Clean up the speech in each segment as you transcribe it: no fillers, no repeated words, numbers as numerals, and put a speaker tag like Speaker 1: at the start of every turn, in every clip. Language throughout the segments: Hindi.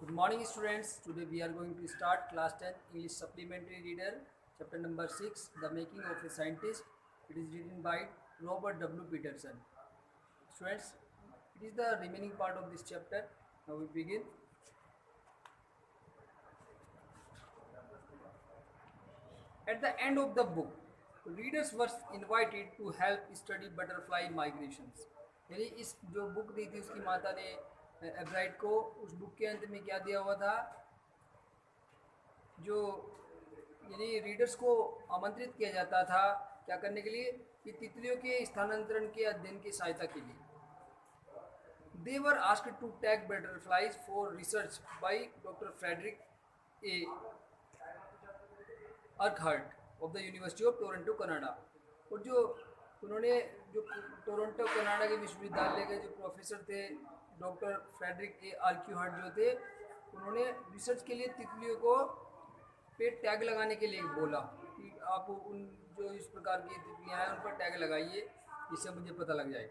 Speaker 1: Good morning, students. Today we are going to start class 10 English Supplementary Reader, chapter number 6, The Making of a Scientist. It is written by Robert W. Peterson. Students, it is the remaining part of this chapter. Now we begin. At the end of the book, readers were invited to help study butterfly migrations. यानी इस जो बुक दी थी उसकी माता ने एब्राइट को, उस बुक के अंत में क्या दिया हुआ था, जो यानी रीडर्स को आमंत्रित किया जाता था क्या करने के लिए, कि तितलियों के स्थानांतरण के अध्ययन की सहायता के लिए. They were asked to tag butterflies for research by Dr. Frederick A. Urquhart of the University of Toronto, Canada. और जो उन्होंने जो टोरंटो कनाडा के विश्वविद्यालय के जो प्रोफेसर थे डॉक्टर फ्रेडरिक ए आर्क्यूहार्ट जो थे, उन्होंने रिसर्च के लिए तितलियों को पे टैग लगाने के लिए बोला कि आप उन जो इस प्रकार की तितलियाँ हैं उन पर टैग लगाइए, जिससे मुझे पता लग जाए.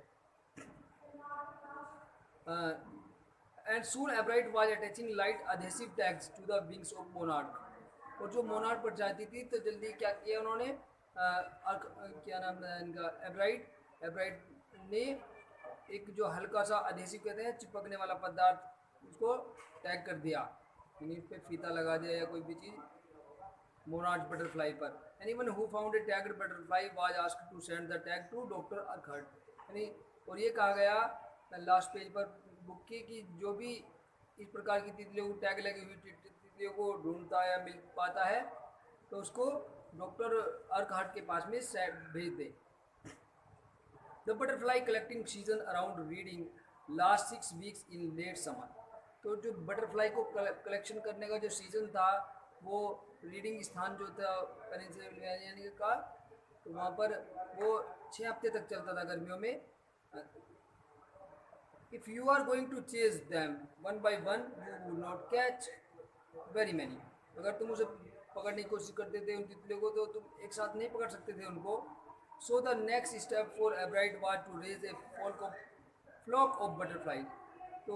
Speaker 1: And soon Ebright was attaching light adhesive tags to the wings of monarch. और जो मोनार्क पर जाती थी तो जल्दी क्या किया उन्होंने, क्या नाम है इनका, एब्राइट ने एक जो हल्का सा अधेसिव कहते हैं चिपकने वाला पदार्थ, उसको टैग कर दिया, यानी इस पर फीता लगा दिया या कोई भी चीज़ मोनार्क बटरफ्लाई पर. Anyone who found a tagged butterfly was asked to send the tag to doctor Urquhart. यानी और ये कहा गया लास्ट पेज पर बुक की कि जो भी इस प्रकार की तितलियों को टैग लगी हुई तितलियों को ढूंढता है या मिल पाता है तो उसको डॉक्टर अर्कहर्ट के पास में भेज दे. The butterfly collecting season around reading last 6 weeks in late summer. तो जो बटरफ्लाई को कलेक्शन करने का जो सीज़न था वो रीडिंग स्थान जो था पेनिनसुला का, तो वहाँ पर वो 6 हफ्ते तक चलता था गर्मियों में. If you are going to chase them one by one, you will not catch very many. अगर तुम उसे पकड़ने की कोशिश करते थे उन तितलियों को तो तुम एक साथ नहीं पकड़ सकते थे उनको. So the next step for Ebright was to raise a flock of butterflies. तो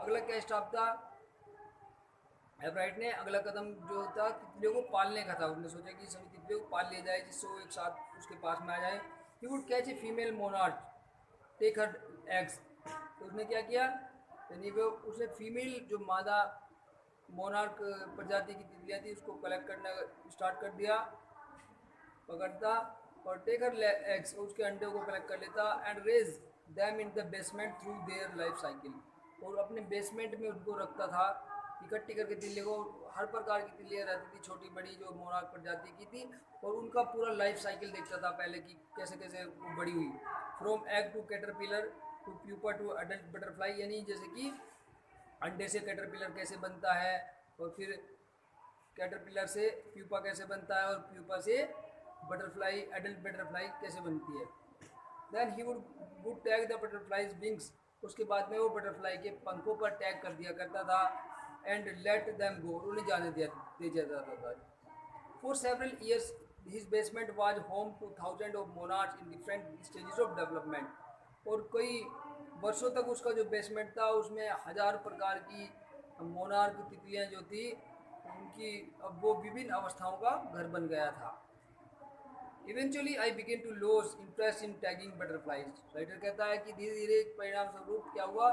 Speaker 1: अगला क्या स्टेप था, एब्राइट ने अगला कदम जो था तितलियों को पालने का था. उसने सोचा कि सभी तितलियों को पाल लिया जाए जिससे वो एक साथ उसके पास में आ जाए. He would catch a female monarch, take her eggs. तो उसने क्या किया, यानी वो उसने फीमेल जो मादा मोनार्क प्रजाति की तितलियाँ थी उसको कलेक्ट करना स्टार्ट कर दिया, पकड़ता और टेकर एग्स उसके अंडे को कलेक्ट कर लेता and raise them in the basement through their life cycle. और अपने बेसमेंट में उनको रखता था इकट्ठी करके तितलियों को. हर प्रकार की तितलियाँ रहती थी, छोटी बड़ी जो मोनार्क प्रजाति की थी, और उनका पूरा लाइफ साइकिल देखता था पहले कि कैसे कैसे वो बड़ी हुई. From egg to caterpillar to pupa to adult butterfly. यानी जैसे कि अंडे से कैटरपिलर कैसे बनता है और फिर कैटरपिलर से प्यूपा कैसे बनता है और प्यूपा से बटरफ्लाई अडल्ट बटरफ्लाई कैसे बनती है. Then he would tag the butterfly's wings. उसके बाद में वो बटरफ्लाई के पंखों पर टैग कर दिया करता था एंड लेट देम गो, उन्हें जाने दे जाता था. For several years his basement was home two thousand of monarchs in different stages of development. और कई वर्षों तक उसका जो बेसमेंट था उसमें 1000 प्रकार की मोनार्क तितलियाँ जो थी उनकी अब वो विभिन्न अवस्थाओं का घर बन गया था. Eventually I began to lose interest in tagging butterflies. Writer कहता है कि धीरे धीरे परिणाम स्वरूप क्या हुआ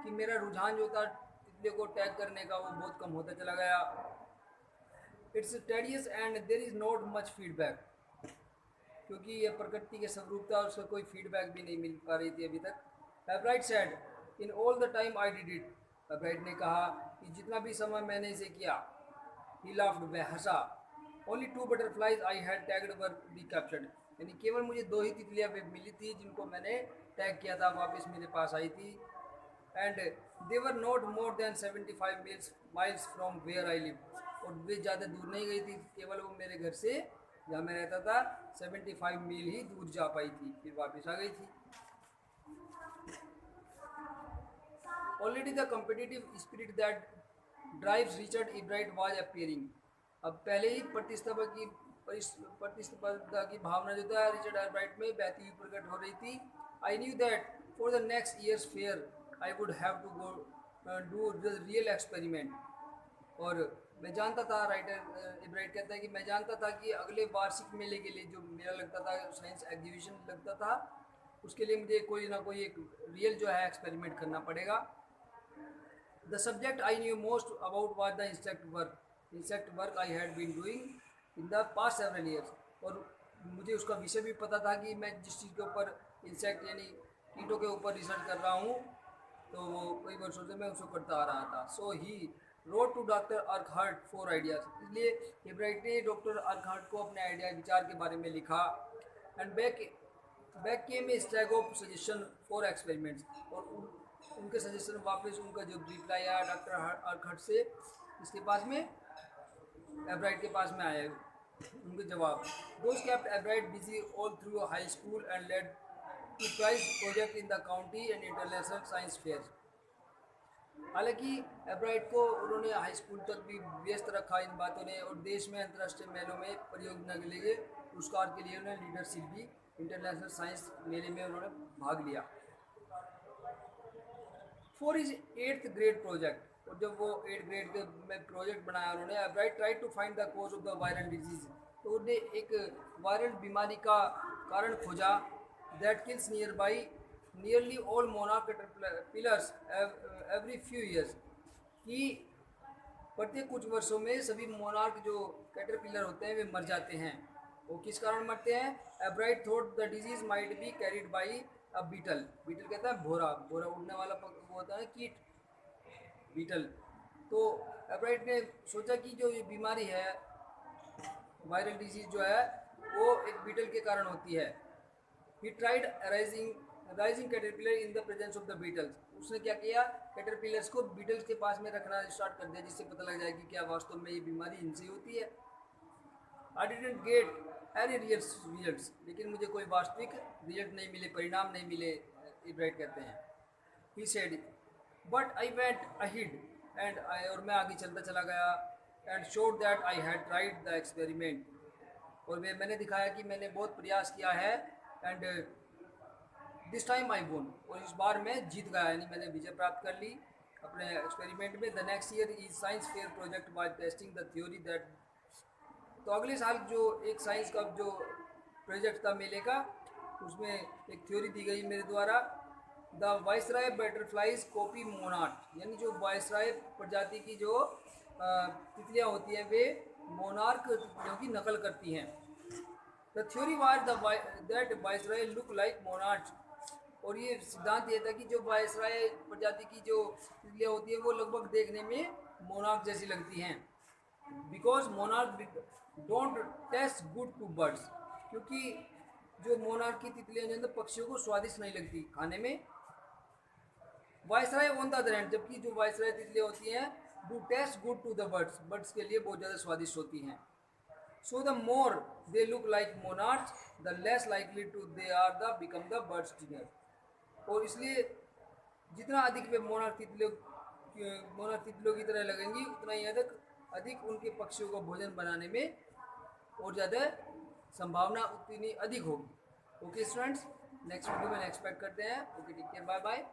Speaker 1: कि मेरा रुझान जो था तितलियों को टैग करने का वो बहुत कम होता चला गया. It's tedious and there is not much feedback. क्योंकि ये प्रकृति के स्वरूप था, उसका कोई फीडबैक भी नहीं मिल पा रही थी अभी तक. एब्राइट said in all the time I did it. एब्राइट ने कहा कि जितना भी समय मैंने इसे किया. ही लाफ्ड, वह हंसा. Only 2 butterflies I had tagged were be captured. यानी केवल मुझे 2 ही तितलियाँ मिली थी जिनको मैंने टैग किया था, वापस मेरे पास आई थी. And they were not more than 75 miles from where I live. और वे ज़्यादा दूर नहीं गई थी, केवल वो मेरे घर से जहाँ मैं रहता था 75 मील ही दूर जा पाई थी, फिर वापस आ गई थी. Already the competitive spirit that drives Richard एब्राइट was appearing. अब पहले ही प्रतिस्पर्धा की भावना जो था रिचर्ड एब्राइट में बहती हुई प्रकट हो रही थी. I knew that for the next year's fair I would have to go do the real experiment. और मैं जानता था, राइटर इब्राइट कहता है कि मैं जानता था कि अगले वार्षिक मेले के लिए जो मेला लगता था, साइंस एग्जीबिशन लगता था, उसके लिए मुझे कोई ना कोई एक रियल जो है एक्सपेरिमेंट करना पड़ेगा। The subject I knew most about was the insect work I had been doing in the past several years. और मुझे उसका विषय भी पता था कि मैं जिस चीज़ के ऊपर इंसेक्ट यानी कीटों के ऊपर रिसर्च कर रहा हूँ, तो वो कई वर्षों से मैं उसको करता आ रहा था। So he wrote to doctor Urquhart for ideas. इसलिए हेब्राइट ने डॉक्टर अर्कहर्ट को अपने आइडिया विचार के बारे में लिखा। And back came A Stag of suggestion for experiments. और उनके सजेशन वापस उनका जो रिप्लाई आया डॉक्टर अर्कहर्ट से, इसके पास में एब्राइट के पास में आया उनके जवाब। Those kept Ebright busy all through high school and led to prize project in the county and international science fair. हालांकि एब्राइट को उन्होंने हाई स्कूल तक भी व्यस्त रखा इन बातों ने, और देश में अंतर्राष्ट्रीय मेलों में परियोजना के लिए पुरस्कार के लिए उन्हें लीडरशिप भी इंटरनेशनल साइंस मेले में उन्होंने भाग लिया। For is 8th grade project. और जब वो 8th ग्रेड के में प्रोजेक्ट बनाया उन्होंने, Ebright try to find the cause of the viral disease. तो उन्होंने एक वायरल बीमारी का कारण खोजा that kills nearly all monarch caterpillars every few years. कि प्रत्येक कुछ वर्षों में सभी मोनार्क जो कैटरपिलर होते हैं वे मर जाते हैं। वो किस कारण मरते हैं? Ebright thought the disease might be carried by a beetle. Beetle कहता है भोरा, भोरा उड़ने वाला वो होता है कीट, बीटल। तो एब्राइट ने सोचा कि जो ये बीमारी है, वायरल डिजीज जो है, वो एक बीटल के कारण होती है। He tried raising caterpillar in the presence of the beetles. उसने क्या किया? कैटरपिलर्स को बीटल्स के पास में रखना स्टार्ट कर दिया, जिससे पता लग जाए कि क्या वास्तव में ये बीमारी इनसे होती है। I didn't get any real results. लेकिन मुझे कोई वास्तविक रिजल्ट नहीं मिले, परिणाम नहीं मिले, इब्राइट कहते हैं। He said but I went ahead and और मैं आगे चलता चला गया and showed that I had tried the experiment. और मैंने दिखाया कि मैंने बहुत प्रयास किया है। एंड दिस टाइम आई वोन। और इस बार मैं जीत गया, यानी मैंने विजय प्राप्त कर ली अपने एक्सपेरिमेंट में। The next year is science fair project by testing the theory that. तो अगले साल जो एक साइंस का जो प्रोजेक्ट था मेले का, उसमें एक थ्योरी दी गई मेरे द्वारा। The viceroy butterflies copy monarch. यानी जो वाइसराय प्रजाति की जो तितलियाँ होती हैं वे मोनार्क तितलियों की नकल करती हैं। The theory was that viceroy look like monarch. और ये सिद्धांत ये था कि जो वाइसराय प्रजाति की जो तितलियाँ होती हैं वो लगभग देखने में मोनार्क जैसी लगती हैं। Because monarch don't taste good to birds. क्योंकि जो मोनार्क की तितलियाँ जो है पक्षियों को स्वादिष्ट नहीं लगती खाने में। Viceroy on the other hand, जबकि जो वाइसराय तितलियाँ होती हैं do taste good to the birds, birds के लिए बहुत ज़्यादा स्वादिष्ट होती हैं। So the more they look like monarchs the less likely to they are the become the bird's dinner. और इसलिए जितना अधिक वे मोनार्क तितलियों की तरह लगेंगी, उतना ही अधिक उनके पक्षियों को भोजन बनाने में और ज़्यादा संभावना उतनी अधिक होगी। ओके स्टूडेंट्स, नेक्स्ट वीडियो में नेक्स्ट करते हैं। Okay, take care, bye bye.